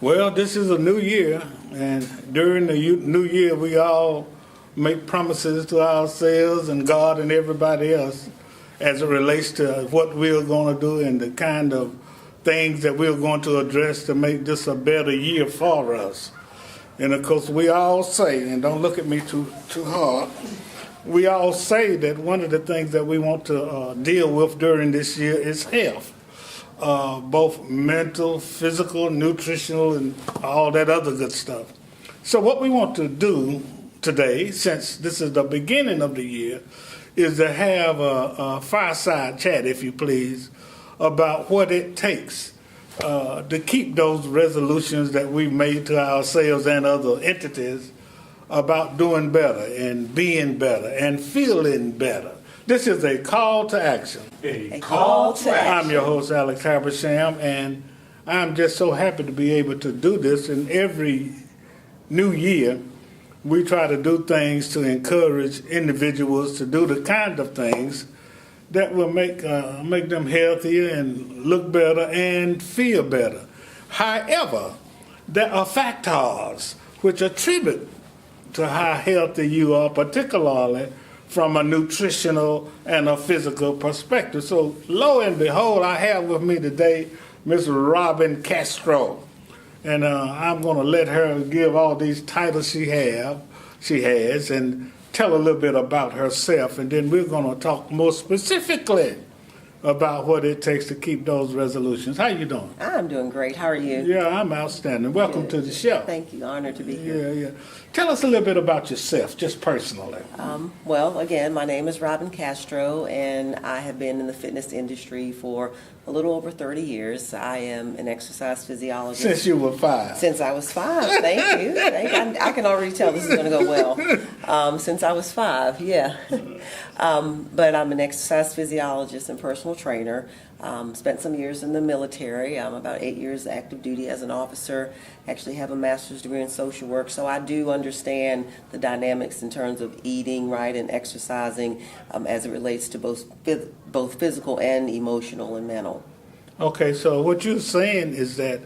Well, this is a new year, and during the new year, we all make promises to ourselves and God and everybody else as it relates to what we're going to do and the kind of things that we're going to address to make this a better year for us. And of course, we all say, and don't look at me too hard, we all say that one of the things that we want to deal with during this year is health. Both mental, physical, nutritional, and all that other good stuff. So what we want to do today, since this is the beginning of the year, is to have a fireside chat, if you please, about what it takes to keep those resolutions that we've made to ourselves and other entities about doing better and being better and feeling better. This is a call to action. A call to action. I'm your host, Alex Habersham, and I'm just so happy to be able to do this. And every new year, we try to do things to encourage individuals to do the kind of things that will make them healthier and look better and feel better. However, there are factors which attribute to how healthy you are, particularly from a nutritional and a physical perspective. So, lo and behold, I have with me today Miss Robin Castro. And I'm going to let her give all these titles she has, and tell a little bit about herself. And then we're going to talk more specifically about what it takes to keep those resolutions. How you doing? I'm doing great. How are you? Yeah, I'm outstanding. Welcome to the show. Thank you. Honored to be here. Yeah. Tell us a little bit about yourself, just personally. Well, again, my name is Robin Castro, and I have been in the fitness industry for a little over 30 years. I am an exercise physiologist. Since you were 5. Since I was 5. Thank you. I can already tell this is going to go well. Since I was 5, yeah. But I'm an exercise physiologist and personal trainer. Spent some years in the military. I'm about 8 years active duty as an officer. Actually have a master's degree in social work, so I do understand the dynamics in terms of eating right and exercising as it relates to both physical and emotional and mental. Okay, so what you're saying is that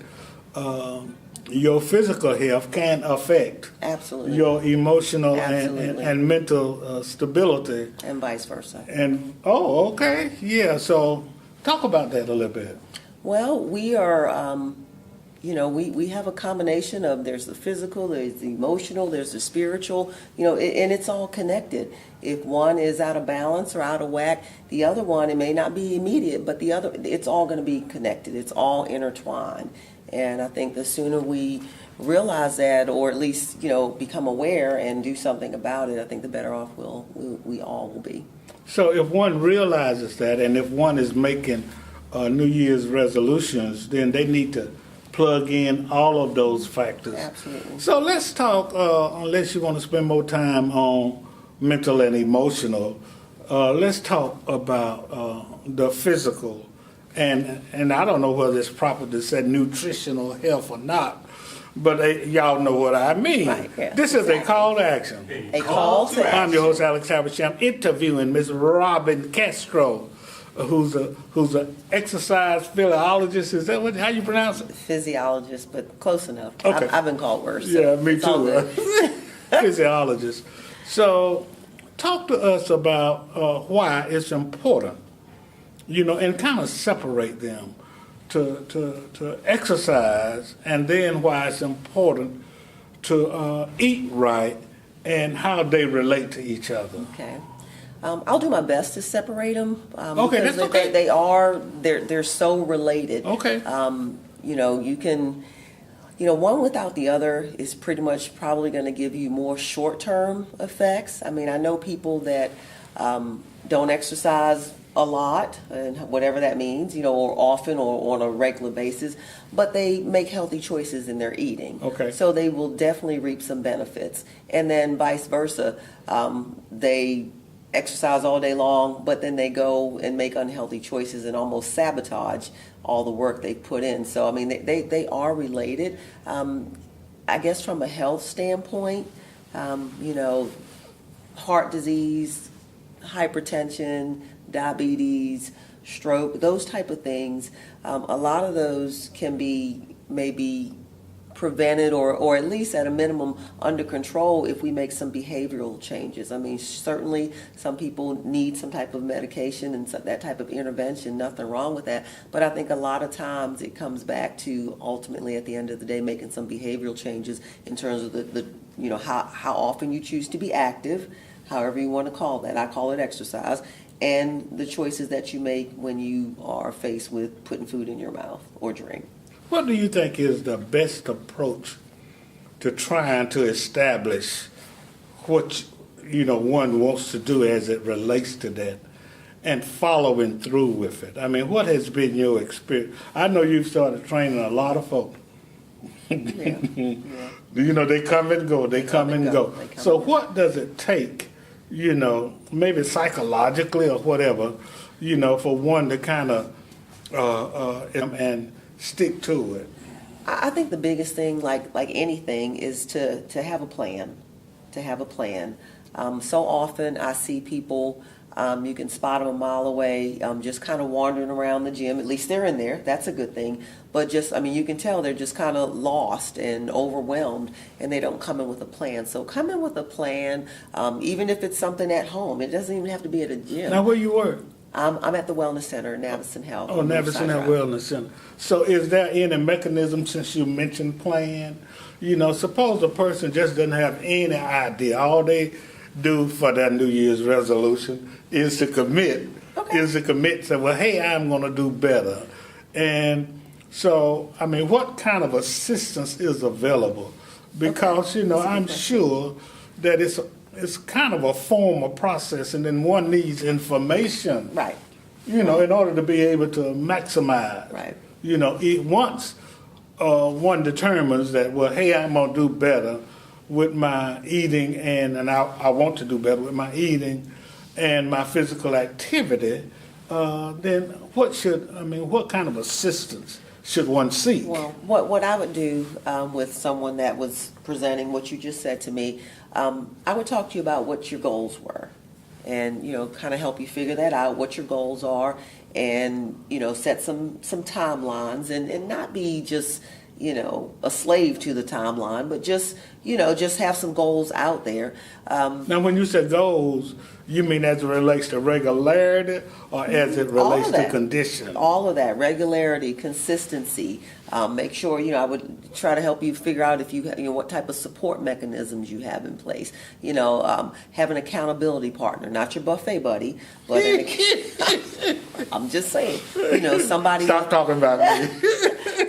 your physical health can affect Absolutely. your emotional Absolutely. and mental stability. And vice versa. And, okay, yeah, so talk about that a little bit. Well, we are, we have a combination of there's the physical, there's the emotional, there's the spiritual, and it's all connected. If one is out of balance or out of whack, the other one, it may not be immediate, but the other, it's all going to be connected. It's all intertwined. And I think the sooner we realize that, or at least, become aware and do something about it, I think the better off we all will be. So if one realizes that, and if one is making New Year's resolutions, then they need to plug in all of those factors. Absolutely. So let's talk, unless you want to spend more time on mental and emotional, let's talk about the physical. And I don't know whether it's proper to say nutritional health or not, but y'all know what I mean. Right, yeah, this is a call to action. A call to action. I'm your host, Alex Habersham, interviewing Ms. Robin Castro, who's an exercise physiologist. Is that how you pronounce it? Physiologist, but close enough. Okay. I've been called worse. Yeah, me it's all too. good. Physiologist. So talk to us about why it's important, and kind of separate them to exercise, and then why it's important to eat right and how they relate to each other. Okay. I'll do my best to separate them. Okay, because that's okay. They're so related. Okay. You can, one without the other is pretty much probably going to give you more short-term effects. I mean, I know people that don't exercise a lot, and whatever that means, or often or on a regular basis, but they make healthy choices in their eating. Okay. So they will definitely reap some benefits. And then vice versa, they exercise all day long, but then they go and make unhealthy choices and almost sabotage all the work they put in. So, I mean, they are related. I guess from a health standpoint, heart disease, hypertension, diabetes, stroke, those type of things, a lot of those can be maybe prevented or at least at a minimum under control if we make some behavioral changes. I mean, certainly some people need some type of medication and that type of intervention, nothing wrong with that. But I think a lot of times it comes back to ultimately at the end of the day making some behavioral changes in terms of the how often you choose to be active, however you want to call that. I call it exercise. And the choices that you make when you are faced with putting food in your mouth or drink. What do you think is the best approach to trying to establish what one wants to do as it relates to that and following through with it? I mean, what has been your experience? I know you've started training a lot of folks. Yeah. They come and go. They come and go. So what does it take, maybe psychologically or whatever, for one to kind of and stick to it? I think the biggest thing, like anything, is to have a plan. To have a plan. So often I see people, you can spot them a mile away, just kind of wandering around the gym. At least they're in there. That's a good thing. But you can tell they're just kind of lost and overwhelmed, and they don't come in with a plan. So come in with a plan, even if it's something at home. It doesn't even have to be at a gym. Now, where you work? I'm at the Wellness Center, Navicent Health. Oh, Navicent Health Wellness Center. So is there any mechanism, since you mentioned plan? Suppose a person just doesn't have any idea. All they do for their New Year's resolution is to commit. Okay. Is to commit, say, well, hey, I'm going to do better. And so, what kind of assistance is available? Because, I'm sure that it's kind of a formal process, and then one needs information, Right. in order to be able to maximize. Right. Once one determines that, well, hey, I'm going to do better with my eating, and I want to do better with my eating and my physical activity, then what kind of assistance should one seek? Well, what I would do with someone that was presenting what you just said to me, I would talk to you about what your goals were, and kind of help you figure that out, what your goals are, and set some timelines, and not be just a slave to the timeline, but just have some goals out there. Now, when you say goals, you mean as it relates to regularity or as it relates to condition? All of that, regularity, consistency. Make sure, I would try to help you figure out if you what type of support mechanisms you have in place. Have an accountability partner, not your buffet buddy, but I'm just saying, somebody. Stop talking about me.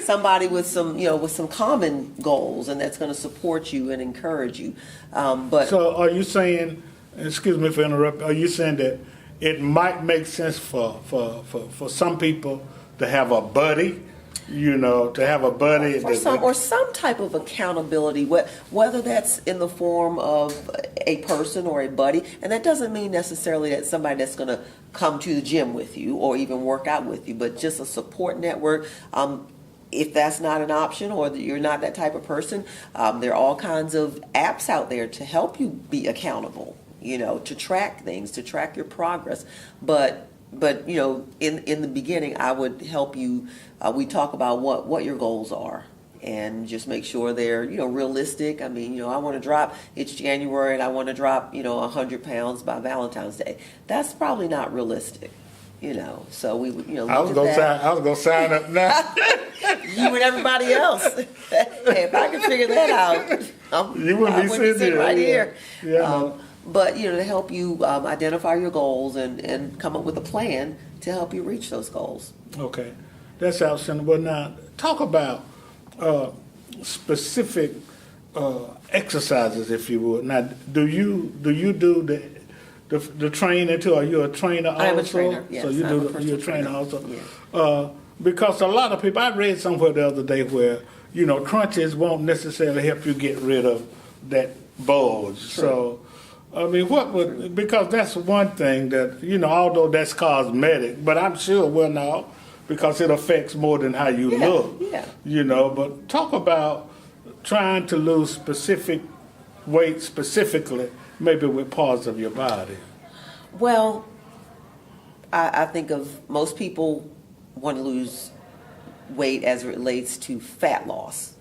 Somebody with some common goals, and that's going to support you and encourage you. So are you saying, excuse me for interrupting, are you saying that it might make sense for some people to have a buddy, to have a buddy? Or some type of accountability, whether that's in the form of a person or a buddy, and that doesn't mean necessarily that somebody that's going to come to the gym with you or even work out with you, but just a support network. If that's not an option, or that you're not that type of person, there are all kinds of apps out there to help you be accountable, to track things, to track your progress. But in the beginning, I would help you. We talk about what your goals are, and just make sure they're realistic. I want to drop. It's January, and I want to drop 100 pounds by Valentine's Day. That's probably not realistic. So we would, I was gonna sign up now. You and everybody else. Hey, if I can figure that out, you wouldn't be sitting right here. Yeah. But to help you identify your goals and come up with a plan to help you reach those goals. Okay, that's outstanding. Well, now talk about specific exercises, if you would. Now, do you do the training too? Are you a trainer also? I'm a trainer, yes. So you're a trainer also? Yeah. Because a lot of people, I read somewhere the other day where, crunches won't necessarily help you get rid of that bulge. True. So, because that's one thing that, although that's cosmetic, but I'm sure, now, because it affects more than how you look. Yeah. But talk about trying to lose specific weight specifically, maybe with parts of your body. Well, I think of most people want to lose weight as it relates to fat loss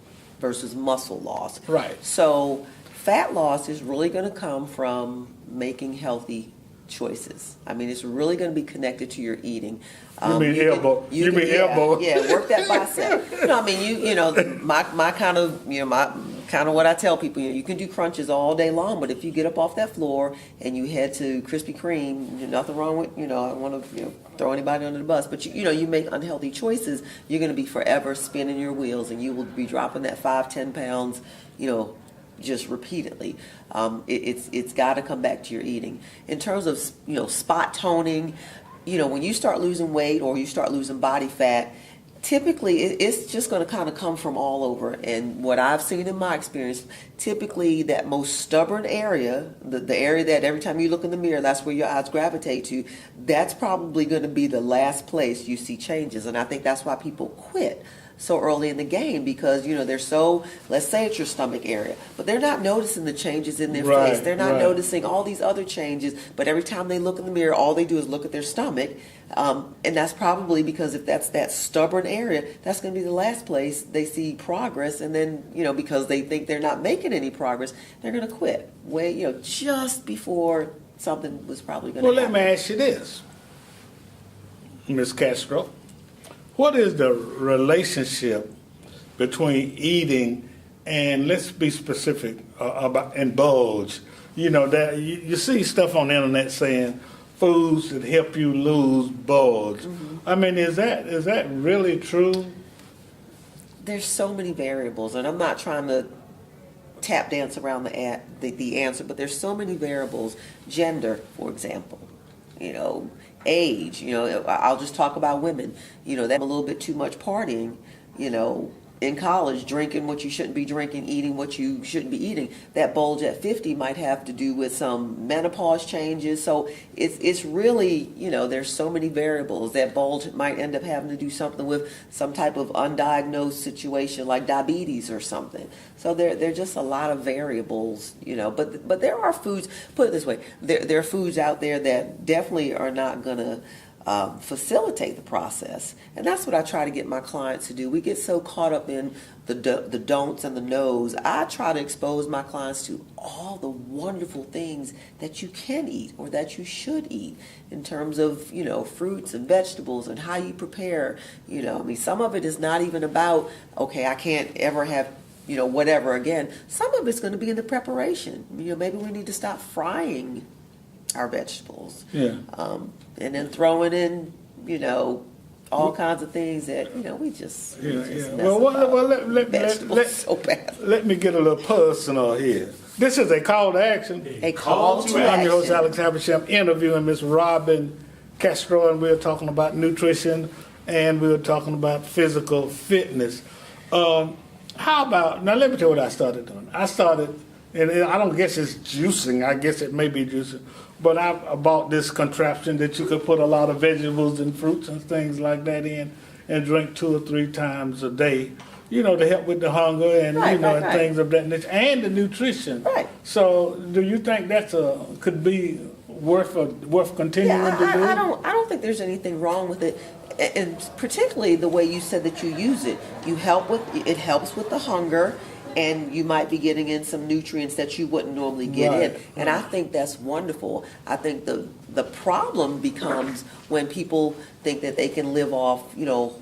versus muscle loss. Right. So fat loss is really going to come from making healthy choices. I mean, it's really going to be connected to your eating. You mean elbow? You mean elbow? Yeah, work that bicep. I mean, you know, my kind of, my kind of what I tell people. You can do crunches all day long, but if you get up off that floor and you head to Krispy Kreme, nothing wrong with, I don't want to throw anybody under the bus, but you make unhealthy choices, you're going to be forever spinning your wheels, and you will be dropping that 5-10 pounds, just repeatedly. It's got to come back to your eating. In terms of spot toning, when you start losing weight or you start losing body fat, typically it's just going to kind of come from all over. And what I've seen in my experience, typically that most stubborn area, the area that every time you look in the mirror, that's where your eyes gravitate to, that's probably going to be the last place you see changes. And I think that's why people quit so early in the game, because they're so, let's say it's your stomach area, but they're not noticing the changes in their face. They're not noticing all these other changes, but every time they look in the mirror, all they do is look at their stomach, and that's probably because if that's that stubborn area, that's going to be the last place they see progress. And then because they think they're not making any progress, they're going to quit just before something was probably going to happen. Well, let me ask you this, Ms. Castro. What is the relationship between eating and, let's be specific about, and bulge? That you see stuff on the internet saying foods that help you lose bulge. Mm-hmm. I mean, is that really true? There's so many variables, and I'm not trying to tap dance around the answer, but there's so many variables. Gender, for example, age, I'll just talk about women, that a little bit too much partying, in college, drinking what you shouldn't be drinking, eating what you shouldn't be eating. That bulge at 50 might have to do with some menopause changes. So it's really, there's so many variables. That bulge might end up having to do something with some type of undiagnosed situation like diabetes or something. So there are just a lot of variables, but there are foods, put it this way, there are foods out there that definitely are not going to facilitate the process. And that's what I try to get my clients to do. We get so caught up in the don'ts and the no's. I try to expose my clients to all the wonderful things that you can eat or that you should eat in terms of, fruits and vegetables and how you prepare. Some of it is not even about, okay, I can't ever have whatever again. Some of it's going to be in the preparation. Maybe we need to stop frying our vegetables. Yeah. And then throwing in, all kinds of things that, we just. Let me get a little personal here. This is a call to action. A call to action. I'm your host, Alex Habersham, interviewing Ms. Robin Castro, and we're talking about nutrition, and we're talking about physical fitness. How about, now let me tell you what I started doing. And I don't guess it's juicing. I guess it may be juicing. But I bought this contraption that you could put a lot of vegetables and fruits and things like that in and drink 2 or 3 times a day, to help with the hunger and, and things of that nature, and the nutrition. Right. So do you think that's could be worth continuing to do? I don't think there's anything wrong with it. And particularly the way you said that you use it. It helps with the hunger, and you might be getting in some nutrients that you wouldn't normally get in. And I think that's wonderful. I think the problem becomes when people think that they can live off,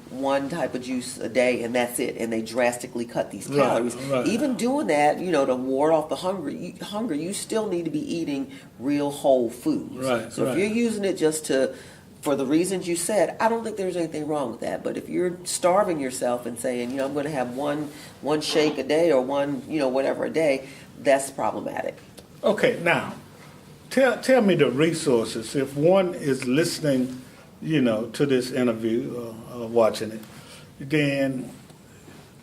one type of juice a day and that's it, and they drastically cut these calories. Right. Even doing that, to ward off the hunger, you still need to be eating real whole foods. Right. So if you're using it just for the reasons you said, I don't think there's anything wrong with that. But if you're starving yourself and saying, I'm going to have one shake a day or one, whatever a day, that's problematic. Okay, now, tell me the resources. If one is listening, to this interview, watching it, then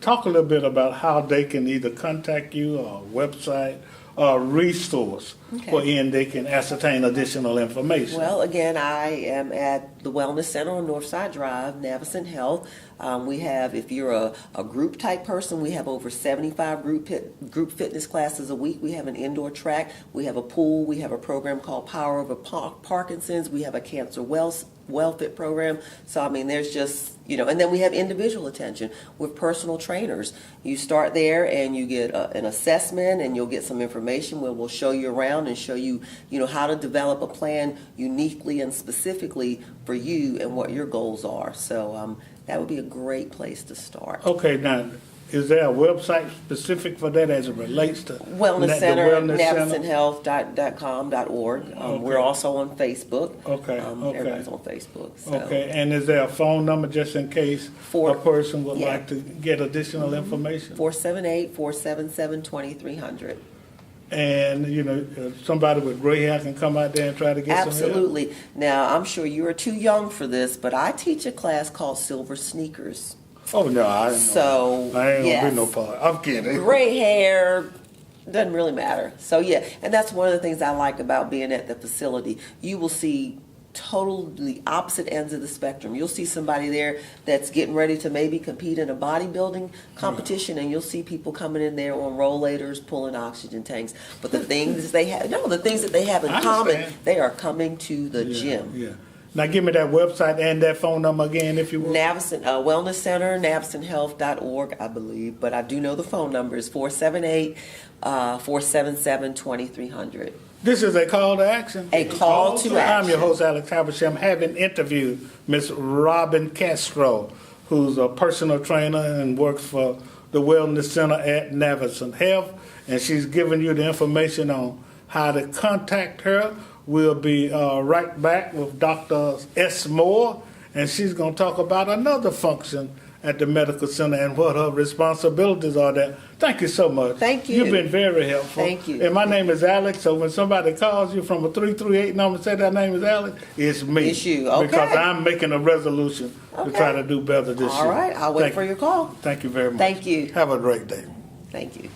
talk a little bit about how they can either contact you or a website or a resource Okay. wherein they can ascertain additional information. Well, again, I am at the Wellness Center on Northside Drive, Navicent Health. We have, if you're a group type person, we have over 75 group fitness classes a week. We have an indoor track. We have a pool. We have a program called Power Over Parkinson's. We have a cancer WellFit program. So, I mean, there's just, and then we have individual attention with personal trainers. You start there and you get an assessment and you'll get some information where we'll show you around and show you, how to develop a plan uniquely and specifically for you and what your goals are. So that would be a great place to start. Okay, now, is there a website specific for that as it relates to Wellness Center, Center? navicenthealth.com.org. We're also on Facebook. Okay, Everybody's on Facebook. So. Okay, and is there a phone number just in case a person would like to get additional information? 478-477-2300. And, somebody with gray hair can come out there and try to get some help? Absolutely. Now, I'm sure you are too young for this, but I teach a class called Silver Sneakers. Oh, no, I ain't So, gonna yes. be no part. I'm kidding. Gray hair doesn't really matter. So, yeah, and that's one of the things I like about being at the facility. You will see totally opposite ends of the spectrum. You'll see somebody there that's getting ready to maybe compete in a bodybuilding competition, and you'll see people coming in there on rollators, pulling oxygen tanks. But the things they have, the things that they have in common, they are coming to the gym. Yeah. Now give me that website and that phone number again, if you will. Navicent Wellness Center, navicenthealth.org, I believe, but I do know the phone number is 478-477-2300. This is a call to action. A call to action. I'm your host, Alex Habersham, having interviewed Miss Robin Castro, who's a personal trainer and works for the Wellness Center at Navicent Health, and she's giving you the information on how to contact her. We'll be right back with Dr. S. Moore, and she's going to talk about another function at the medical center and what her responsibilities are there. Thank you so much. Thank you. You've been very helpful. Thank you. And my name is Alex, so when somebody calls you from a 338 number and say their name is Alex, it's me. It's you, okay. Because I'm making a resolution to try to do better this year. All right, I'll wait for your call. Thank you very much. Thank you. Have a great day. Thank you.